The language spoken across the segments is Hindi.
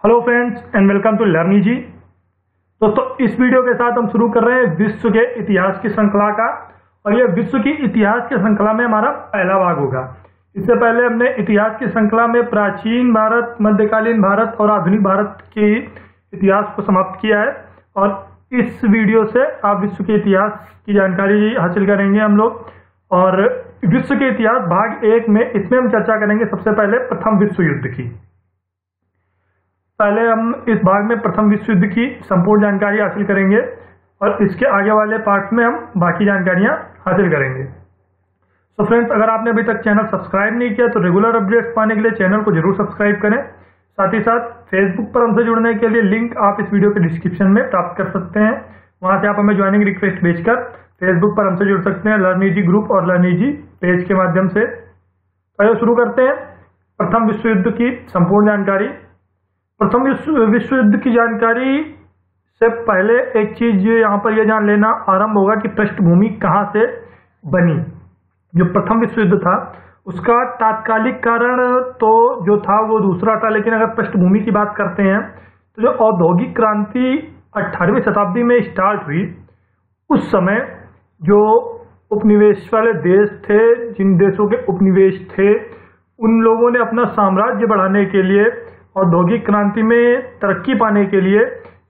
Hello friends and welcome to Learny ji. दोस्तों इस वीडियो के साथ हम शुरू कर रहे हैं विश्व के इतिहास की श्रृंखला का, और ये विश्व की इतिहास की श्रृंखला में हमारा पहला भाग होगा। इससे पहले हमने इतिहास की श्रृंखला में प्राचीन भारत, मध्यकालीन भारत और आधुनिक भारत के इतिहास को समाप्त किया है, और इस वीडियो से आप विश्व के इतिहास की जानकारी हासिल करेंगे हम लोग। और विश्व के इतिहास भाग 1 में इसमें हम चर्चा करेंगे सबसे पहले प्रथम विश्व युद्ध की। पहले हम इस भाग में प्रथम विश्व युद्ध की संपूर्ण जानकारी हासिल करेंगे और इसके आगे वाले पार्ट में हम बाकी जानकारियां हासिल करेंगे। तो फ्रेंड्स, अगर आपने अभी तक चैनल सब्सक्राइब नहीं किया तो रेगुलर अपडेट्स पाने के लिए चैनल को जरूर सब्सक्राइब करें। साथ ही साथ फेसबुक पर हमसे जुड़ने के लिए लिंक आप इस वीडियो के डिस्क्रिप्शन में प्राप्त कर सकते हैं। वहां से आप हमें ज्वाइनिंग रिक्वेस्ट भेजकर फेसबुक पर हमसे जुड़ सकते हैं, लर्नी जी ग्रुप और लर्नी जी पेज के माध्यम से। पहले शुरू करते हैं प्रथम विश्व युद्ध की संपूर्ण जानकारी। प्रथम विश्व युद्ध की जानकारी से पहले एक चीज यहाँ पर यह जान लेना आरंभ होगा कि पृष्ठभूमि कहाँ से बनी। जो प्रथम विश्व युद्ध था उसका तात्कालिक कारण तो जो था वो दूसरा था, लेकिन अगर पृष्ठभूमि की बात करते हैं तो जो औद्योगिक क्रांति 18वीं शताब्दी में स्टार्ट हुई, उस समय जो उपनिवेश वाले देश थे, जिन देशों के उपनिवेश थे, उन लोगों ने अपना साम्राज्य बढ़ाने के लिए, औद्योगिक क्रांति में तरक्की पाने के लिए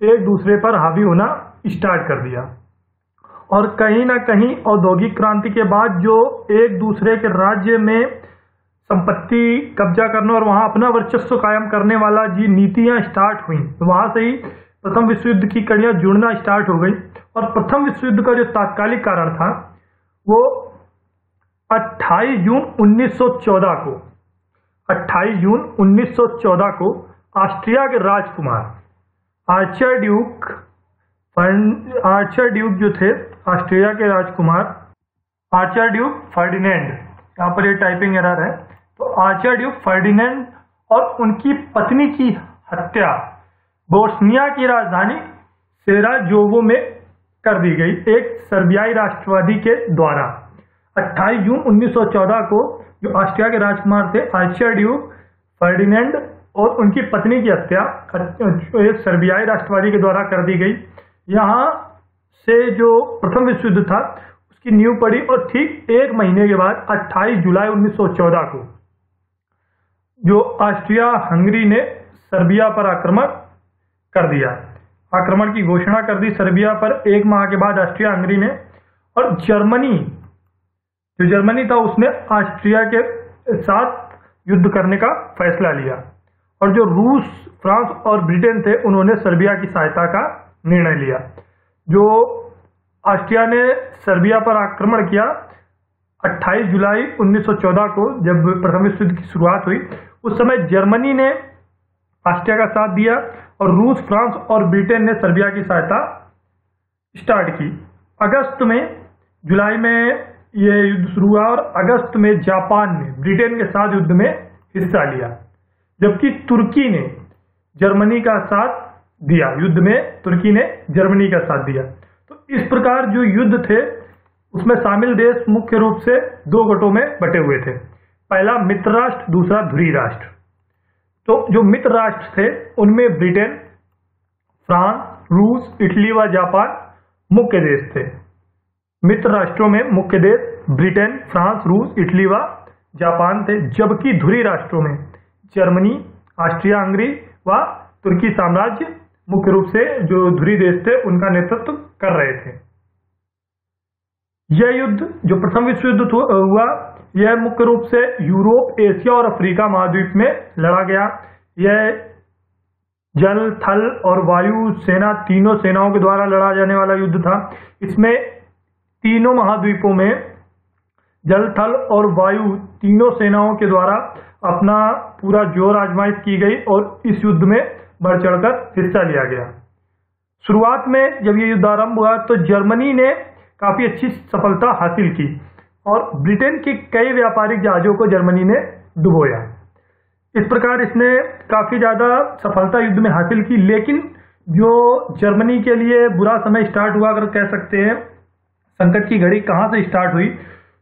एक दूसरे पर हावी होना स्टार्ट कर दिया। और कहीं ना कहीं औद्योगिक क्रांति के बाद जो एक दूसरे के राज्य में संपत्ति कब्जा करना और वहां अपना वर्चस्व कायम करने वाला जी नीतियां स्टार्ट हुई, तो वहां से ही प्रथम विश्व युद्ध की कड़ियां जुड़ना स्टार्ट हो गई। और प्रथम विश्व युद्ध का जो तात्कालिक कारण था वो 28 जून 1914 को 28 जून 1914 को ऑस्ट्रिया के राजकुमार आर्चर ड्यूक जो थे, ऑस्ट्रिया के राजकुमार आर्चर ड्यूक फर्डिनेंड, यहाँ पर ये टाइपिंग एरर है, तो आर्चर ड्यूक फर्डिनेंड और उनकी पत्नी की हत्या बोस्निया की राजधानी सेराजेवो में कर दी गई एक सर्बियाई राष्ट्रवादी के द्वारा। 28 जून 1914 को जो ऑस्ट्रिया के राजकुमार थे आर्चर ड्यूक फर्डिनेंड और उनकी पत्नी की हत्या एक सर्बियाई राष्ट्रवादी के द्वारा कर दी गई। यहाँ से जो प्रथम विश्व युद्ध था उसकी नींव पड़ी, और ठीक एक महीने के बाद 28 जुलाई 1914 को जो ऑस्ट्रिया हंगरी ने सर्बिया पर आक्रमण कर दिया, आक्रमण की घोषणा कर दी सर्बिया पर। एक माह के बाद ऑस्ट्रिया हंगरी ने, और जर्मनी था उसने ऑस्ट्रिया के साथ युद्ध करने का फैसला लिया, और जो रूस, फ्रांस और ब्रिटेन थे उन्होंने सर्बिया की सहायता का निर्णय लिया। जो ऑस्ट्रिया ने सर्बिया पर आक्रमण किया 28 जुलाई 1914 को, जब प्रथम विश्व युद्ध की शुरुआत हुई, उस समय जर्मनी ने ऑस्ट्रिया का साथ दिया और रूस, फ्रांस और ब्रिटेन ने सर्बिया की सहायता स्टार्ट की। जुलाई में यह युद्ध शुरू हुआ और अगस्त में जापान ने ब्रिटेन के साथ युद्ध में हिस्सा लिया, जबकि तुर्की ने जर्मनी का साथ दिया। युद्ध में तुर्की ने जर्मनी का साथ दिया। तो इस प्रकार जो युद्ध थे उसमें शामिल देश मुख्य रूप से दो गुटों में बटे हुए थे। पहला मित्र राष्ट्र, दूसरा धुरी राष्ट्र। तो जो मित्र राष्ट्र थे उनमें ब्रिटेन, फ्रांस, रूस, इटली व जापान मुख्य देश थे। मित्र राष्ट्रों में मुख्य देश ब्रिटेन, फ्रांस, रूस, इटली व जापान थे, जबकि धुरी राष्ट्रों में जर्मनी, ऑस्ट्रिया हंगरी व तुर्की साम्राज्य मुख्य रूप से जो धुरी देश थे उनका नेतृत्व कर रहे थे। यह युद्ध जो प्रथम विश्व युद्ध हुआ, यह मुख्य रूप से यूरोप, एशिया और अफ्रीका महाद्वीप में लड़ा गया। यह जल, थल और वायु सेना, तीनों सेनाओं के द्वारा लड़ा जाने वाला युद्ध था। इसमें तीनों महाद्वीपों में जल, थल और वायु तीनों सेनाओं के द्वारा अपना पूरा जोर आजमाइश की गई और इस युद्ध में बढ़ चढ़कर हिस्सा लिया गया। शुरुआत में जब ये युद्ध आरंभ हुआ तो जर्मनी ने काफी अच्छी सफलता हासिल की और ब्रिटेन के कई व्यापारिक जहाजों को जर्मनी ने डुबोया। इस प्रकार इसने काफी ज्यादा सफलता युद्ध में हासिल की। लेकिन जो जर्मनी के लिए बुरा समय स्टार्ट हुआ, अगर कह सकते हैं संकट की घड़ी कहां से स्टार्ट हुई,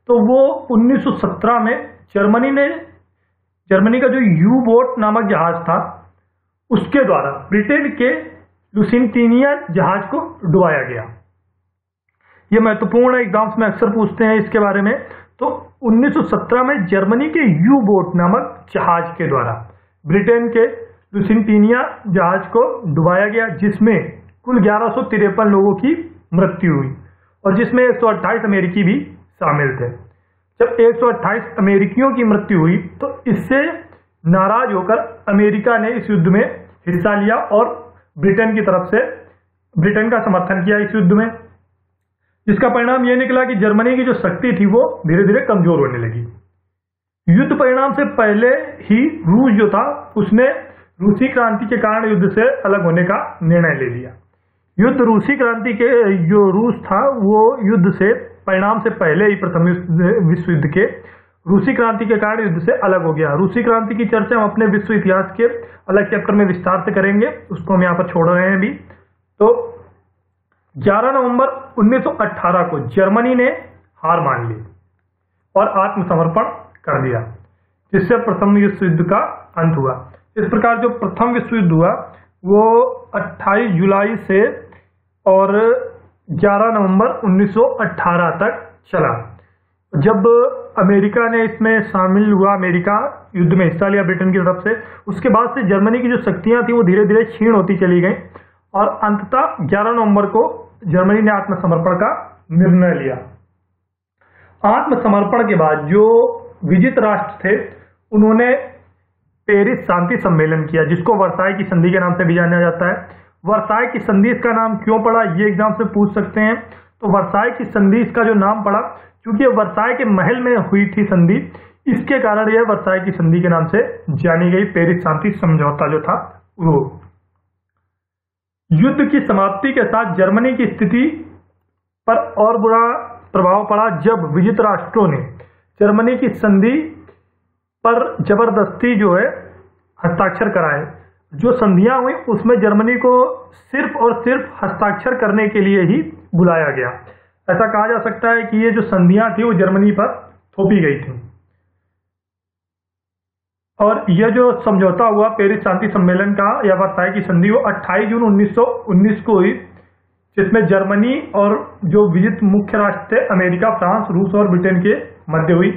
तो वो 1917 में जर्मनी का जो यू बोट नामक जहाज था उसके द्वारा ब्रिटेन के लुसिटिनिया जहाज को डुबाया गया। ये महत्वपूर्ण एग्जाम्स में अक्सर पूछते हैं इसके बारे में। तो 1917 में जर्मनी के यू बोट नामक जहाज के द्वारा ब्रिटेन के लुसिटिनिया जहाज को डुबाया गया, जिसमें कुल 1153 लोगों की मृत्यु हुई और जिसमें 128 अमेरिकी भी शामिल थे। जब 128 अमेरिकियों की मृत्यु हुई तो इससे नाराज होकर अमेरिका ने इस युद्ध में हिस्सा लिया और ब्रिटेन की तरफ से ब्रिटेन का समर्थन किया इस युद्ध में, जिसका परिणाम यह निकला कि जर्मनी की जो शक्ति थी वो धीरे धीरे कमजोर होने लगी। युद्ध परिणाम से पहले ही रूस जो था उसने रूसी क्रांति के कारण युद्ध से अलग होने का निर्णय ले लिया। युद्ध रूसी क्रांति के जो रूस था वो युद्ध से परिणाम से पहले ही प्रथम विश्व युद्ध के रूसी क्रांति के कारण युद्ध से अलग हो गया। रूसी क्रांति की चर्चा हम अपने विश्व इतिहास के अलग चैप्टर में विस्तार से करेंगे, उसको हम यहाँ पर छोड़ रहे हैं अभी। तो 11 नवंबर 1918 को जर्मनी ने हार मान ली और आत्मसमर्पण कर दिया, जिससे प्रथम विश्व युद्ध का अंत हुआ। इस प्रकार जो प्रथम विश्व युद्ध हुआ वो 28 जुलाई से और 11 नवंबर 1918 तक चला। जब अमेरिका ने इसमें शामिल हुआ, अमेरिका युद्ध में हिस्सा लिया ब्रिटेन की तरफ से, उसके बाद से जर्मनी की जो शक्तियां थी वो धीरे धीरे क्षीण होती चली गई और अंततः 11 नवंबर को जर्मनी ने आत्मसमर्पण का निर्णय लिया। आत्मसमर्पण के बाद जो विजित राष्ट्र थे उन्होंने पेरिस शांति सम्मेलन किया, जिसको वर्साई की संधि के नाम से भी जाना जाता है। वर्साई की संधि इसका नाम क्यों पड़ा, ये एग्जाम से पूछ सकते हैं। तो वर्साई की संधि इसका जो नाम पड़ा क्योंकि वर्साई के महल में हुई थी संधि, इसके कारण यह वर्साई की संधि के नाम से जानी गई। पेरिस शांति समझौता जो था वो। युद्ध की समाप्ति के साथ जर्मनी की स्थिति पर और बुरा प्रभाव पड़ा जब विजित राष्ट्रों ने जर्मनी की संधि पर जबरदस्ती जो है हस्ताक्षर कराए। जो संधियां हुई उसमें जर्मनी को सिर्फ और सिर्फ हस्ताक्षर करने के लिए ही बुलाया गया। ऐसा कहा जा सकता है कि ये जो संधियां थी वो जर्मनी पर थोपी गई थी। और यह जो समझौता हुआ पेरिस शांति सम्मेलन का या वर्साई की संधि, वो 28 जून 1919 को हुई, जिसमें जर्मनी और जो विजित मुख्य राष्ट्र थे अमेरिका, फ्रांस, रूस और ब्रिटेन के मध्य हुई।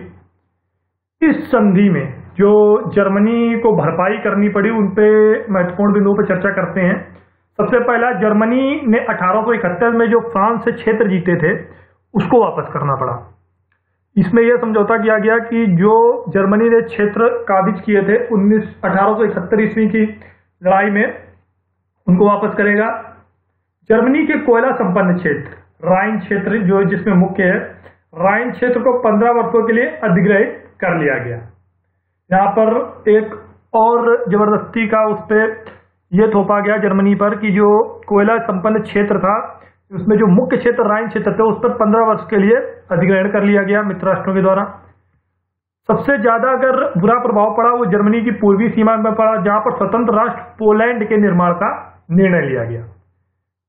इस संधि में जो जर्मनी को भरपाई करनी पड़ी उन पे महत्वपूर्ण बिंदुओं पर चर्चा करते हैं। सबसे पहला, जर्मनी ने 1871 में जो फ्रांस से क्षेत्र जीते थे उसको वापस करना पड़ा। इसमें यह समझौता किया गया कि जो जर्मनी ने क्षेत्र काबिज किए थे 1871 ईस्वी की लड़ाई में, उनको वापस करेगा। जर्मनी के कोयला संपन्न क्षेत्र राइन क्षेत्र जो जिसमें मुख्य है, राइन क्षेत्र को 15 वर्षों के लिए अधिग्रहित कर लिया गया। यहाँ पर एक और जबरदस्ती का उस पर यह थोपा गया जर्मनी पर कि जो कोयला संपन्न क्षेत्र था उसमें जो मुख्य क्षेत्र राइन क्षेत्र था उस पर 15 वर्ष के लिए अधिग्रहण कर लिया गया मित्र राष्ट्रों के द्वारा। सबसे ज्यादा अगर बुरा प्रभाव पड़ा वो जर्मनी की पूर्वी सीमा में पड़ा, जहां पर स्वतंत्र राष्ट्र पोलैंड के निर्माण का निर्णय लिया गया।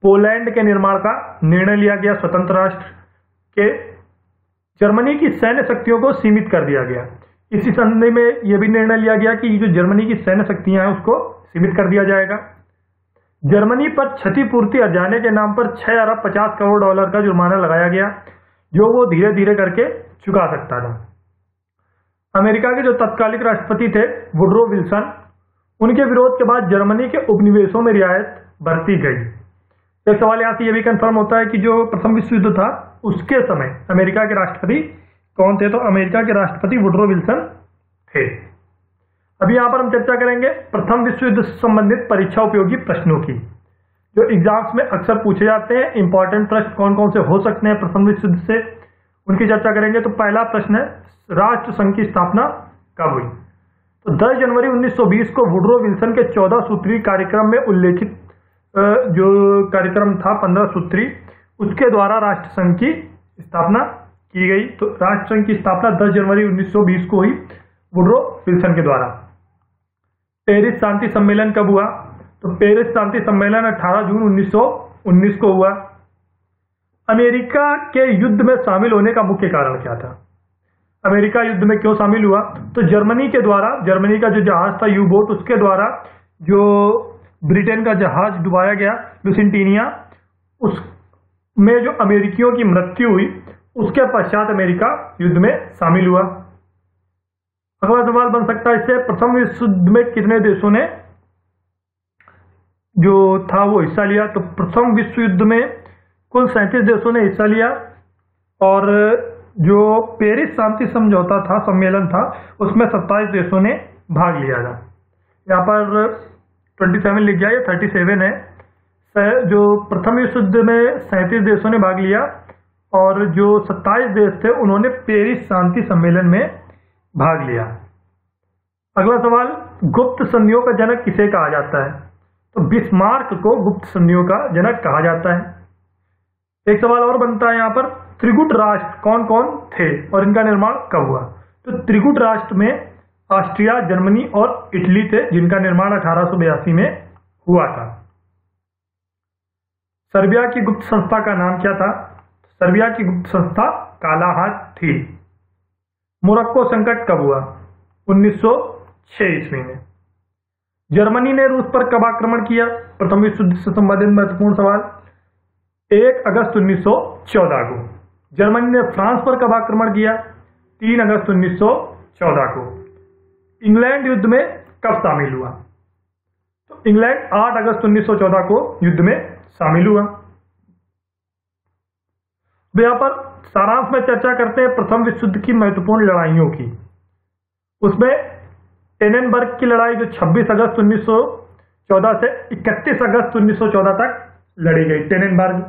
पोलैंड के निर्माण का निर्णय लिया गया स्वतंत्र राष्ट्र के। जर्मनी की सैन्य शक्तियों को सीमित कर दिया गया। इसी संधि में यह भी निर्णय लिया गया कि जो जर्मनी की सैन्य शक्तियां हैं उसको सीमित कर दिया जाएगा। जर्मनी पर क्षतिपूर्ति अर्जाने के नाम पर 6 अरब 50 करोड़ डॉलर का जुर्माना लगाया गया, जो वो धीरे धीरे करके चुका सकता था। अमेरिका के जो तत्कालिक राष्ट्रपति थे वुडरो विल्सन, उनके विरोध के बाद जर्मनी के उपनिवेशों में रियायत बरती गई। एक सवाल यहाँ से यह भी कंफर्म होता है कि जो प्रथम विश्व युद्ध था उसके समय अमेरिका के राष्ट्रपति कौन थे, तो अमेरिका के राष्ट्रपति वुडरो विल्सन थे। अभी यहाँ पर हम चर्चा करेंगे प्रथम विश्व युद्ध से संबंधित परीक्षा उपयोगी प्रश्नों की, जो एग्जाम्स में अक्सर पूछे जाते हैं। इंपॉर्टेंट प्रश्न कौन कौन से हो सकते हैं प्रथम विश्व युद्ध से, उनकी चर्चा करेंगे। तो पहला प्रश्न है, राष्ट्र संघ की स्थापना कब हुई? तो 10 जनवरी 1920 को वुडरो विल्सन के 14 सूत्री कार्यक्रम में उल्लेखित जो कार्यक्रम था 15 सूत्री, उसके द्वारा राष्ट्र संघ की स्थापना की गई। तो राष्ट्र संघ की स्थापना 10 जनवरी 1920 को हुई वुडरो विल्सन के द्वारा। पेरिस शांति सम्मेलन कब हुआ? तो पेरिस शांति सम्मेलन 18 जून 1919 को हुआ। अमेरिका के युद्ध में शामिल होने का मुख्य कारण क्या था? अमेरिका युद्ध में क्यों शामिल हुआ? तो जर्मनी के द्वारा, जर्मनी का जो जहाज था यू बोट, उसके द्वारा जो ब्रिटेन का जहाज डुबाया गया लुसिंटीनिया, उसमें जो अमेरिकियों की मृत्यु हुई, उसके पश्चात अमेरिका युद्ध में शामिल हुआ। अगला सवाल बन सकता है इससे, प्रथम विश्व युद्ध में कितने देशों ने जो था वो हिस्सा लिया? तो प्रथम विश्व युद्ध में कुल 37 देशों ने हिस्सा लिया और जो पेरिस शांति समझौता था, सम्मेलन था, उसमें 27 देशों ने भाग लिया था। यहाँ पर 27 लिख गया, ये 37 है। जो प्रथम विश्व युद्ध में 37 देशों ने भाग लिया और जो 27 देश थे उन्होंने पेरिस शांति सम्मेलन में भाग लिया। अगला सवाल, गुप्त संधियों का जनक किसे कहा जाता है? तो बिस्मार्क को गुप्त संधियों का जनक कहा जाता है। एक सवाल और बनता है यहाँ पर, त्रिगुट राष्ट्र कौन कौन थे और इनका निर्माण कब हुआ? तो त्रिगुट राष्ट्र में ऑस्ट्रिया, जर्मनी और इटली थे, जिनका निर्माण 1882 में हुआ था। सर्बिया की गुप्त संस्था का नाम क्या था? सर्बिया की गुप्त संस्था काला हाथ थी। मोरक्को संकट कब हुआ? 1906 ईस्वी में। जर्मनी ने रूस पर कब आक्रमण किया? प्रथम विश्व युद्ध से संबंधित महत्वपूर्ण सवाल, 1 अगस्त 1914 को। जर्मनी ने फ्रांस पर कब आक्रमण किया? 3 अगस्त 1914 को। इंग्लैंड युद्ध में कब शामिल हुआ? तो इंग्लैंड 8 अगस्त 1914 को युद्ध में शामिल हुआ। यहाँ पर सारांश में चर्चा करते हैं प्रथम विश्व युद्ध की महत्वपूर्ण लड़ाइयों की। उसमें टेनेनबर्ग की लड़ाई जो 26 अगस्त 1914 से 31 अगस्त 1914 तक लड़ी गई, टेनेनबर्ग।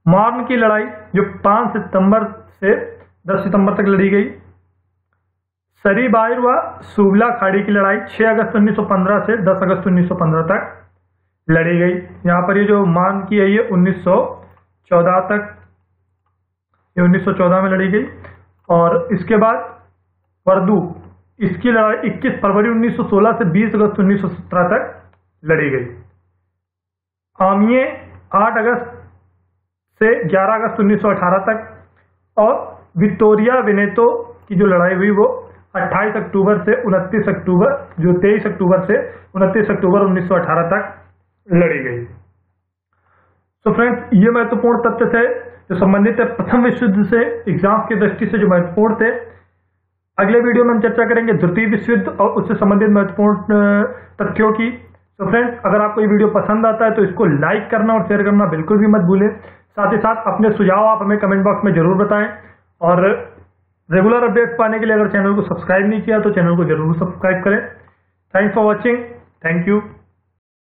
मार्न की लड़ाई जो 5 सितंबर से 10 सितंबर तक लड़ी गई। सरीबायर व सुवला खाड़ी की लड़ाई 6 अगस्त 1915 से 10 अगस्त 1915 तक लड़ी गई। यहाँ पर ये जो मार्न की है ये 1914 तक, ये 1914 में लड़ी गई। और इसके बाद वर्दू, इसकी लड़ाई 21 फरवरी 1916 से 20 अगस्त 1917 तक लड़ी गई। आमिये 8 अगस्त से 11 अगस्त 1918 तक। और विक्टोरिया वेनेतो की जो लड़ाई हुई वो 28 अक्टूबर से 29 अक्टूबर, जो 23 अक्टूबर से 29 अक्टूबर 1918 तक लड़ी गई। तो फ्रेंड्स, ये महत्वपूर्ण तथ्य थे जो संबंधित है प्रथम विश्व युद्ध से, एग्जाम की दृष्टि से जो महत्वपूर्ण थे। अगले वीडियो में हम चर्चा करेंगे द्वितीय विश्व युद्ध और उससे संबंधित महत्वपूर्ण तथ्यों की। तो फ्रेंड्स, अगर आपको ये वीडियो पसंद आता है तो इसको लाइक करना और शेयर करना बिल्कुल भी मत भूलें। साथ ही साथ अपने सुझाव आप हमें कमेंट बॉक्स में जरूर बताएं और रेगुलर अपडेट्स पाने के लिए अगर चैनल को सब्सक्राइब नहीं किया तो चैनल को जरूर सब्सक्राइब करें। Thanks for watching. Thank you.